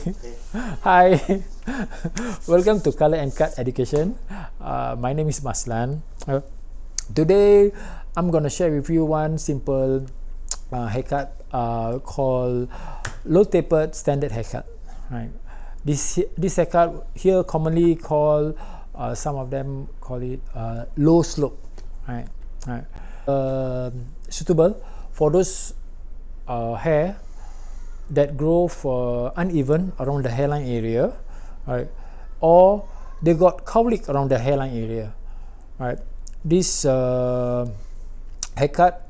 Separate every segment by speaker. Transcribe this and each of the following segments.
Speaker 1: Hi, welcome to Color and Cut Education. My name is Maslan. Today, I'm gonna share with you one simple haircut called low tapered standard haircut. Right. This haircut here commonly called some of them call it low slope. Right. Right. Suitable for those hair that grow uneven around the hairline area, right? Or they got cowlick around the hairline area, right? This haircut,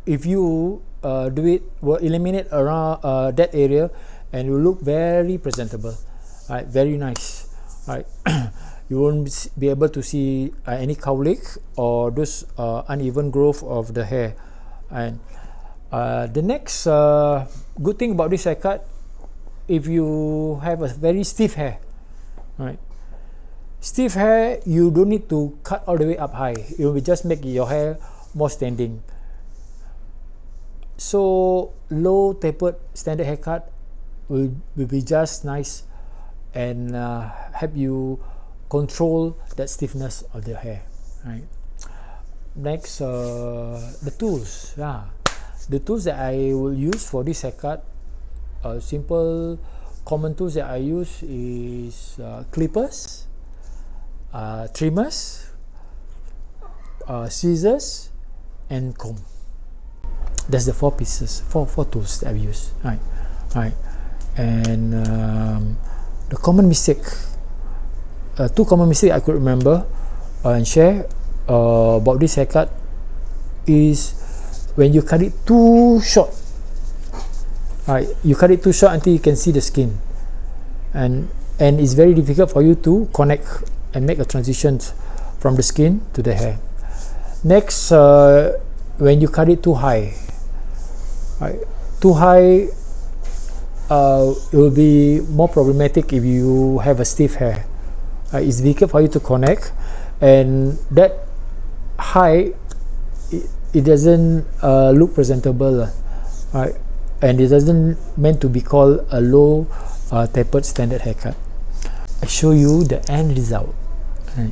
Speaker 1: if you do it, will eliminate around that area, and will look very presentable, right? Very nice, right? You won't be able to see any cowlick or those uneven growth of the hair, and the next good thing about this haircut, if you have a very stiff hair, right? Stiff hair, you don't need to cut all the way up high. It will just make your hair more standing. So low tapered standard haircut will be just nice and help you control that stiffness of the hair, right? Next, the tools. The tools that I will use for this haircut, simple common tools that I use is clippers, trimmers, scissors, and comb. That's the four tools that I use. Right. And the common mistake, two common mistakes I could remember and share about this haircut is when you cut it too short. Right, you cut it too short until you can see the skin, and it's very difficult for you to connect and make a transition from the skin to the hair. Next, when you cut it too high, right, too high, it will be more problematic if you have a stiff hair. It's difficult for you to connect, and that high, it doesn't look presentable, right? And it doesn't meant to be called a low tapered standard haircut. I show you the end result. Right.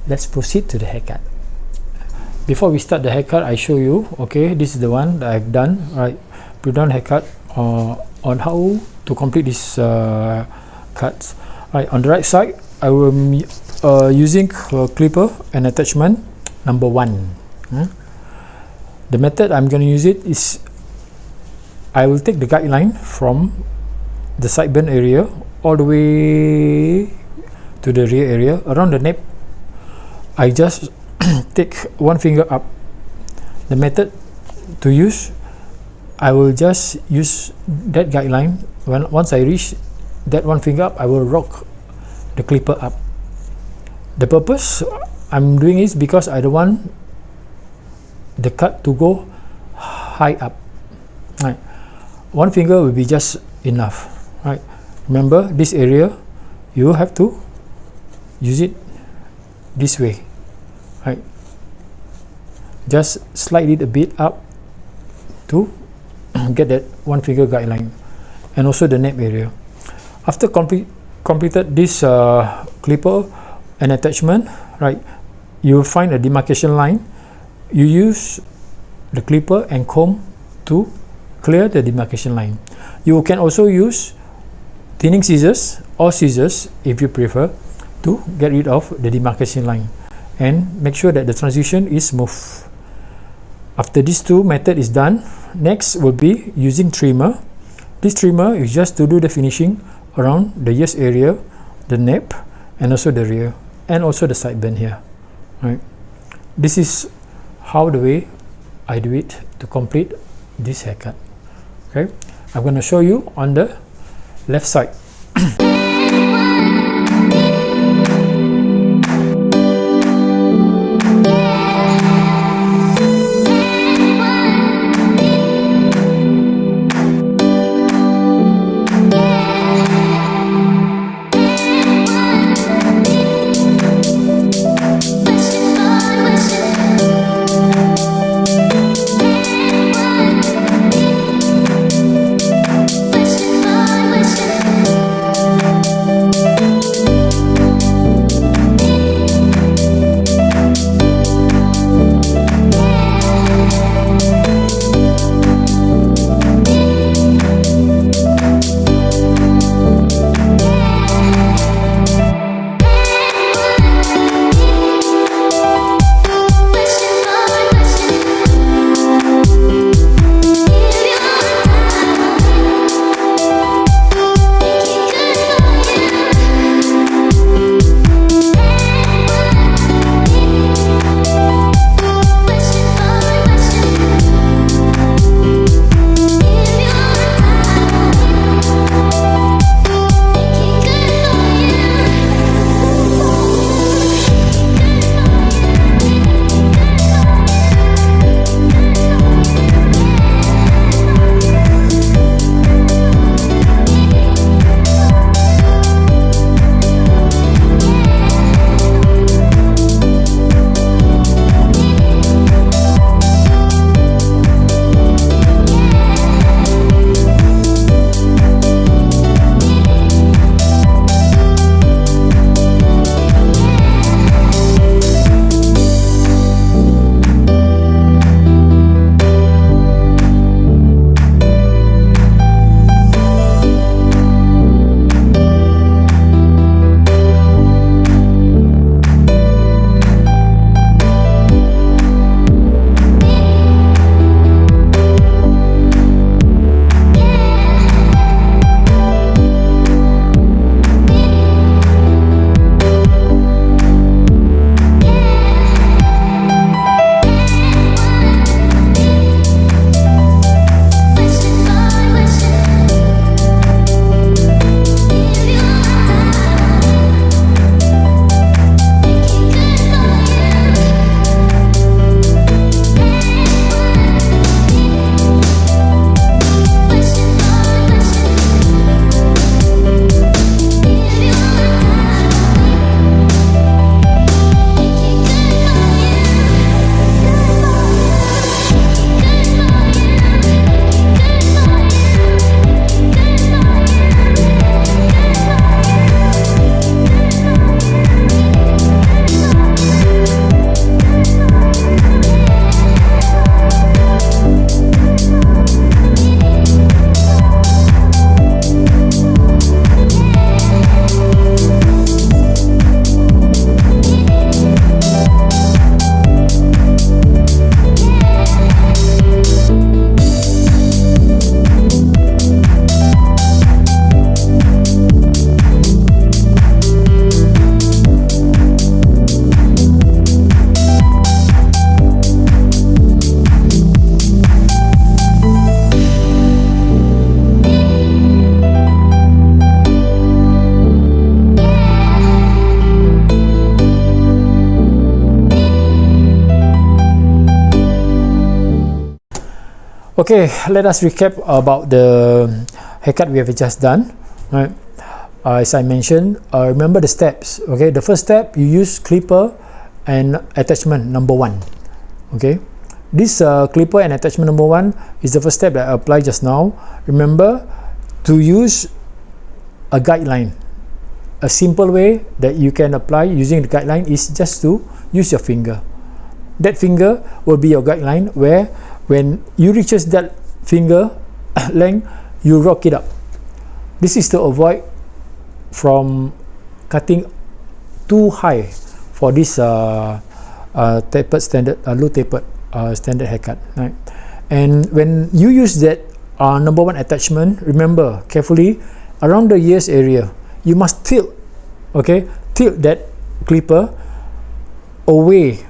Speaker 1: Let's proceed to the haircut. Before we start the haircut, I show you. Okay, this is the one that I've done. Right, we've done haircut on how to complete this cuts. Right, on the right side, I will using clipper and attachment. Number 1, the method I'm going to use it is I will take the guideline from the side bend area all the way to the rear area around the nape. I just take one finger up. The method to use, I will just use that guideline. Once I reach that one finger up, I will rock the clipper up. The purpose I'm doing is because I don't want the cut to go high up. Right, one finger will be just enough. Right, remember this area, you have to use it this way. Right, just slide it a bit up to get that one finger guideline, and also the nape area. After completed this clipper and attachment, right, you will find a demarcation line. You use the clipper and comb to clear the demarcation line. You can also use thinning scissors or scissors if you prefer to get rid of the demarcation line and make sure that the transition is smooth. After these two method is done, next will be using trimmer. This trimmer is just to do the finishing around the ears area, the nape, and also the rear, and also the side bend here. Right, this is how the way I do it to complete this haircut. Okay, I'm going to show you on the left side. Okay, let us recap about the haircut we have just done, right? As I mentioned, remember the steps. Okay, the first step, you use clipper and attachment number 1. Okay, this clipper and attachment number 1 is the first step that I applied just now. Remember to use a guideline. A simple way that you can apply using the guideline is just to use your finger. That finger will be your guideline, where when you reaches that finger length, you rock it up. This is to avoid from cutting too high for this tapered standard, low tapered standard haircut, right? And when you use that number 1 attachment, remember carefully around the ears area, you must tilt, okay, tilt that clipper away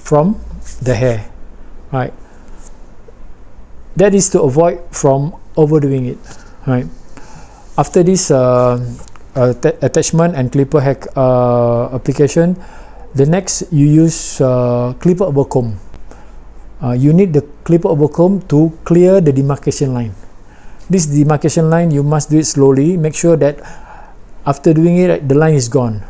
Speaker 1: from the hair, right? That is to avoid from overdoing it, right? After this attachment and clipper hair application, the next you use clipper over comb. You need the clipper over comb to clear the demarcation line. This demarcation line, you must do it slowly. Make sure that after doing it, the line is gone.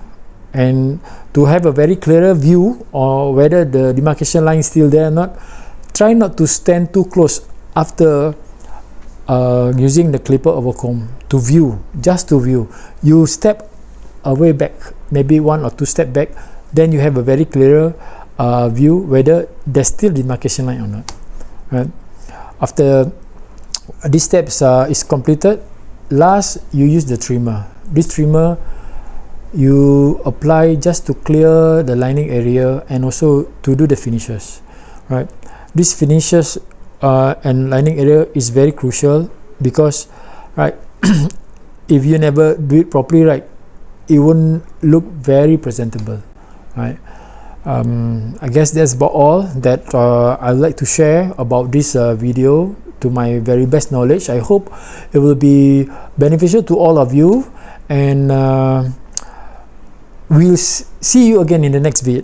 Speaker 1: And to have a very clearer view or whether the demarcation line is still there or not, try not to stand too close after using the clipper over comb to view, just to view. You step away back, maybe 1 or 2 steps back, then you have a very clearer view whether there's still demarcation line or not, right? After this steps is completed, last you use the trimmer. This trimmer you apply just to clear the lining area and also to do the finishes, right? This finishes and lining area is very crucial because, right, if you never do it properly, right, it won't look very presentable, right? I guess that's about all that I'd like to share about this video to my very best knowledge. I hope it will be beneficial to all of you, and we'll see you again in the next video.